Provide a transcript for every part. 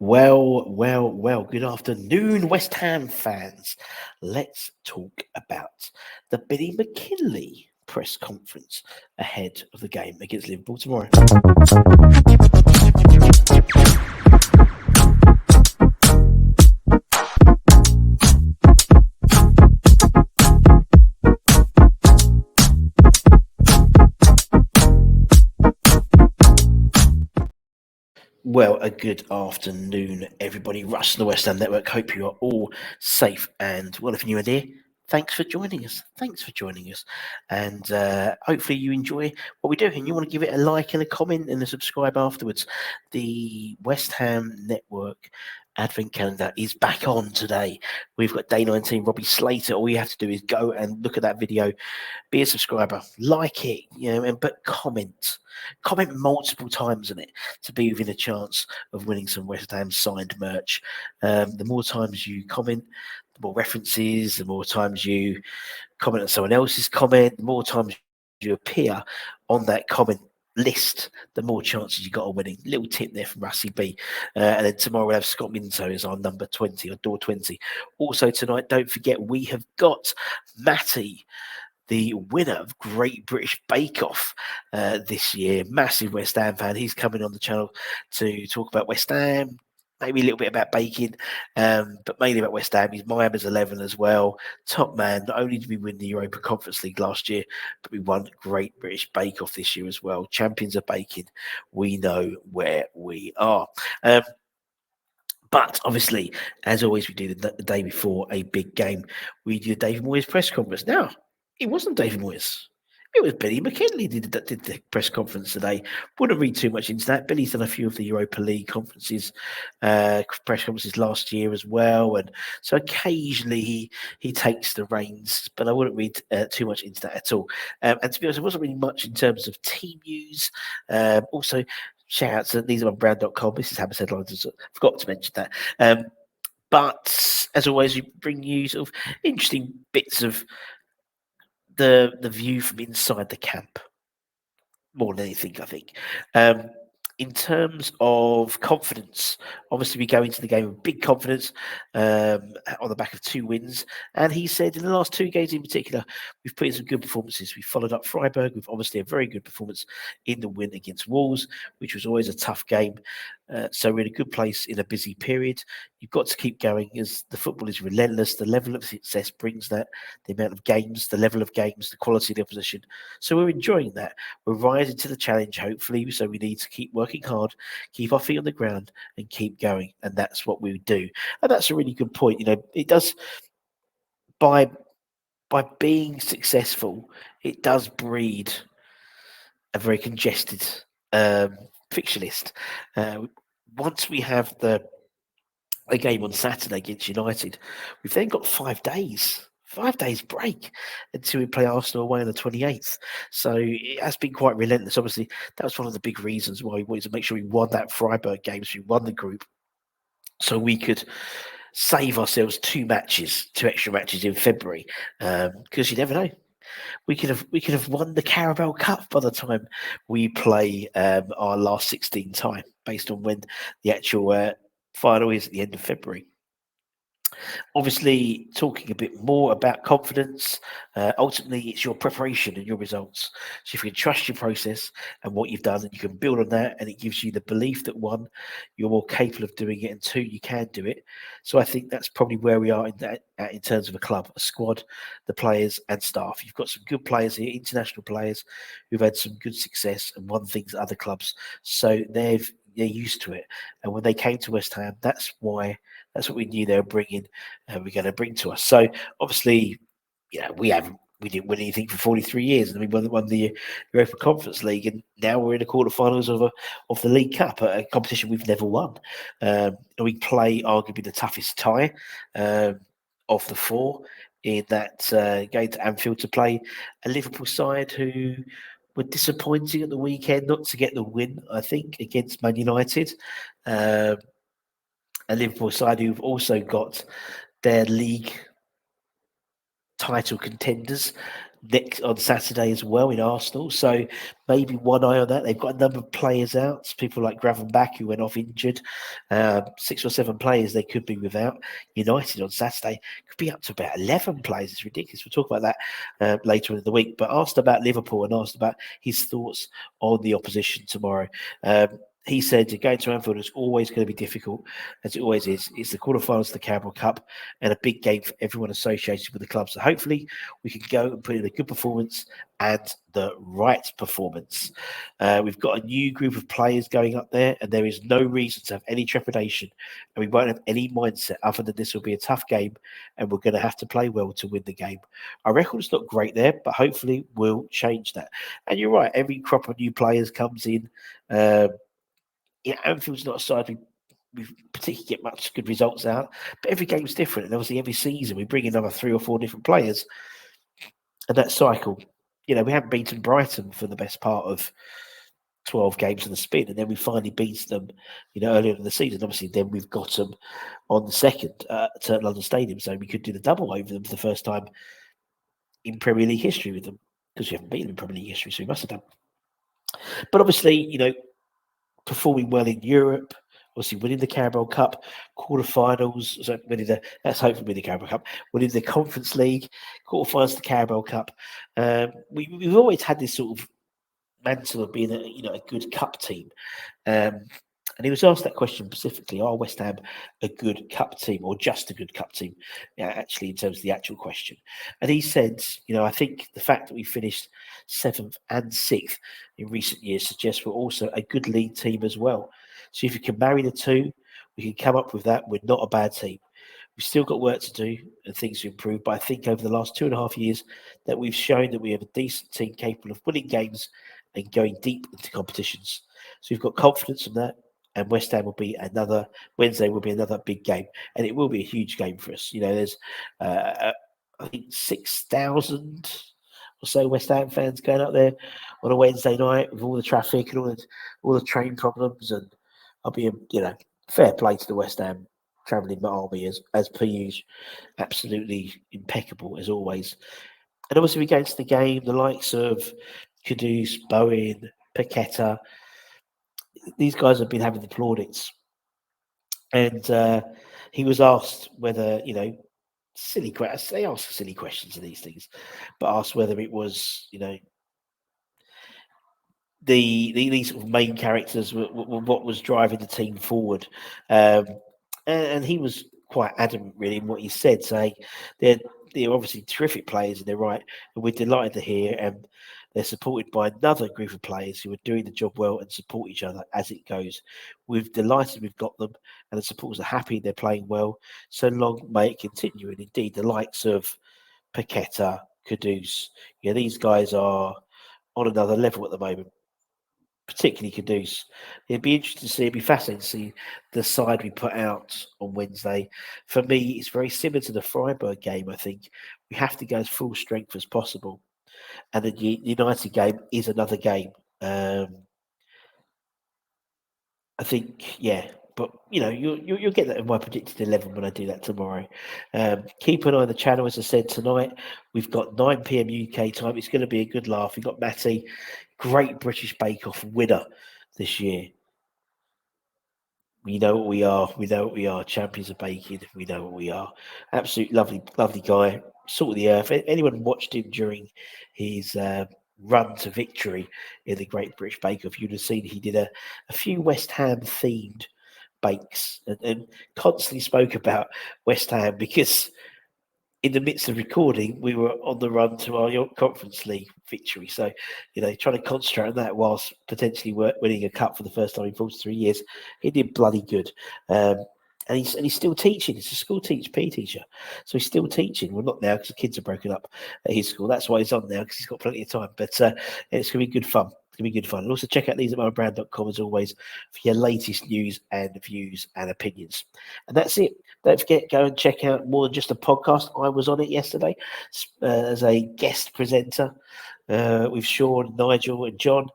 Well. Good afternoon, West Ham fans. Let's talk about the Billy McKinlay press conference ahead of the game against Liverpool tomorrow. Well, a good afternoon, everybody. Russ, the West Ham Network. Hope you are all safe and well. If you're new here, thanks for joining us. And hopefully you enjoy what we do. And you want to give it a like and a comment and a subscribe afterwards. The West Ham Network Advent calendar is back on today. We've got day 19, Robbie Slater. All you have to do is go and look at that video, be a subscriber, like it, but comment multiple times on it to be within a chance of winning some West Ham signed merch. The more times you comment, the more references, the more times you comment on someone else's comment, the more times you appear on that comment list, the more chances you got of winning. Little tip there from Russie B. And then tomorrow we'll have Scott Minto as our number 20 or door 20. Also tonight, don't forget, we have got Matty, the winner of Great British Bake Off this year. Massive West Ham fan. He's coming on the channel to talk about West Ham, maybe a little bit about baking, but mainly about West Ham. He's Miami's 11 as well. Top man. Not only did we win the Europa Conference League last year, but we won Great British Bake Off this year as well. Champions of baking. We know where we are. But obviously, as always, we do the day before a big game, we do the David Moyes press conference. Now, it wasn't David Moyes. It was Billy McKinlay did the press conference today. Wouldn't read too much into that. Billy's done a few of the Europa League conferences, press conferences last year as well, and so occasionally he takes the reins. But I wouldn't read too much into that at all. And to be honest, there wasn't really much in terms of team news. Also, shout out to thesearebrand.com. This is Hammer's headlines. I forgot to mention that. But as always, we bring you sort of interesting bits of the view from inside the camp, more than anything, I think. In terms of confidence, obviously we go into the game with big confidence on the back of 2 wins. And he said in the last 2 games in particular, we've put in some good performances. We followed up Freiburg with obviously a very good performance in the win against Wolves, which was always a tough game. So we're in a good place in a busy period. You've got to keep going as the football is relentless. The level of success brings that, the amount of games, the level of games, the quality of the opposition. So we're enjoying that. We're rising to the challenge, hopefully. So we need to keep working hard, keep our feet on the ground and keep going. And that's what we do. And that's a really good point. It does, by being successful, it does breed a very congested fixture list. Once we have a game on Saturday against United, we've then got 5 days. 5 days break until we play Arsenal away on the 28th. So it has been quite relentless. Obviously, that was one of the big reasons why we wanted to make sure we won that Freiburg game, so we won the group, so we could save ourselves 2 extra matches in February, because you never know. We could have won the Carabao Cup by the time we play our last 16 tie, based on when the actual final is at the end of February. Obviously, talking a bit more about confidence, ultimately it's your preparation and your results. So if you can trust your process and what you've done, and you can build on that, and it gives you the belief that 1, you're more capable of doing it, and 2, you can do it. So I think that's probably where we are in terms of a club, a squad, the players and staff. You've got some good players here, international players who've had some good success and won things at other clubs. So they're used to it. And when they came to West Ham, that's what we knew they were bringing, and we're going to bring to us. So obviously, we didn't win anything for 43 years, and we won the Europa Conference League, and now we're in the quarterfinals of the League Cup, a competition we've never won. And we play arguably the toughest tie of the 4 in that going to Anfield to play a Liverpool side who were disappointing at the weekend, not to get the win, I think, against Man United. A Liverpool side who've also got their league title contenders next on Saturday as well in Arsenal. So maybe one eye on that. They've got a number of players out. People like Gravenbach who went off injured. 6 or 7 players they could be without. United on Saturday could be up to about 11 players. It's ridiculous. We'll talk about that later in the week. But asked about Liverpool and asked about his thoughts on the opposition tomorrow. He said going to Anfield is always going to be difficult, as it always is. It's the quarterfinals of the Carabao Cup and a big game for everyone associated with the club. So hopefully we can go and put in a good performance and the right performance. We've got a new group of players going up there, and there is no reason to have any trepidation, and we won't have any mindset other than this will be a tough game, and we're going to have to play well to win the game. Our record's not great there, but hopefully we'll change that. And you're right, every crop of new players comes in. Anfield's not a side we particularly get much good results out, but every game's different, and obviously every season we bring in another 3 or 4 different players, and that cycle. We haven't beaten Brighton for the best part of 12 games in the spin, and then we finally beat them, earlier in the season. Obviously, then we've got them on the second at London Stadium, so we could do the double over them for the first time in Premier League history with them, because we haven't beaten them in Premier League history, so we must have done. But obviously, performing well in Europe, obviously winning the Carabao Cup quarterfinals, so let's hopefully win the Carabao Cup, winning the Conference League quarterfinals of the Carabao Cup. We've always had this sort of mantle of being a good cup team. And he was asked that question specifically: are West Ham a good cup team or just a good cup team? Actually, in terms of the actual question, and he said, I think the fact that we finished 7th and 6th in recent years suggests we're also a good league team as well. So if you can marry the two, we can come up with that. We're not a bad team. We've still got work to do and things to improve, but I think over the last 2.5 years that we've shown that we have a decent team capable of winning games and going deep into competitions. So we've got confidence in that, and West Ham Wednesday will be another big game, and it will be a huge game for us. There's I think 6,000 or so West Ham fans going up there on a Wednesday night with all the traffic and all the train problems, and I'll be fair play to the West Ham travelling army as per usual, absolutely impeccable as always. And obviously we go into the game, the likes of Kudus, Bowen, Paqueta, these guys have been having the plaudits. And he was asked whether, silly questions, they ask silly questions of these things, but asked whether it was, these sort of main characters were what was driving the team forward. And he was quite adamant, really, in what he said, saying they're obviously terrific players and they're right, and we're delighted to hear. And they're supported by another group of players who are doing the job well and support each other as it goes. We're delighted we've got them, and the supporters are happy they're playing well. So long may it continue. And indeed, the likes of Paqueta, Kudus, these guys are on another level at the moment, particularly Kudus. It'd be interesting to see, it'd be fascinating to see the side we put out on Wednesday. For me, it's very similar to the Freiburg game, I think. We have to go as full strength as possible. And the United game is another game. I think, but you'll get that in my predicted 11 when I do that tomorrow. Keep an eye on the channel, as I said tonight. We've got 9 p.m. UK time. It's going to be a good laugh. We've got Matty, Great British Bake Off winner this year. We know what we are. We know what we are. Champions of baking. We know what we are. Absolute lovely guy. Salt of the earth. Anyone watched him during his run to victory in the Great British Bake Off, you'd have seen he did a few West Ham themed bakes and constantly spoke about West Ham because in the midst of recording, we were on the run to our York Conference League victory. So, trying to concentrate on that whilst potentially winning a cup for the first time in 43 years, he did bloody good. And he's still teaching. He's a school PE teacher. So he's still teaching. Well, not now because the kids are broken up at his school. That's why he's on now, because he's got plenty of time. But it's going to be good fun. It's going to be good fun. And also check out theseareMyBrand.com as always for your latest news and views and opinions. And that's it. Don't forget, go and check out More Than Just a Podcast. I was on it yesterday as a guest presenter with Sean, Nigel and John.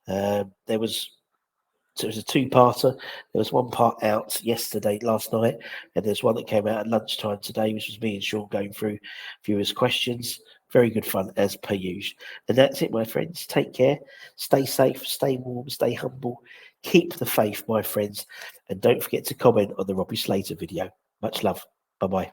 So it was a 2-parter. There was one part out last night, and there's one that came out at lunchtime today, which was me and Sean going through viewers' questions. Very good fun as per usual. And that's it, my friends. Take care. Stay safe. Stay warm. Stay humble. Keep the faith, my friends. And don't forget to comment on the Robbie Slater video. Much love. Bye-bye.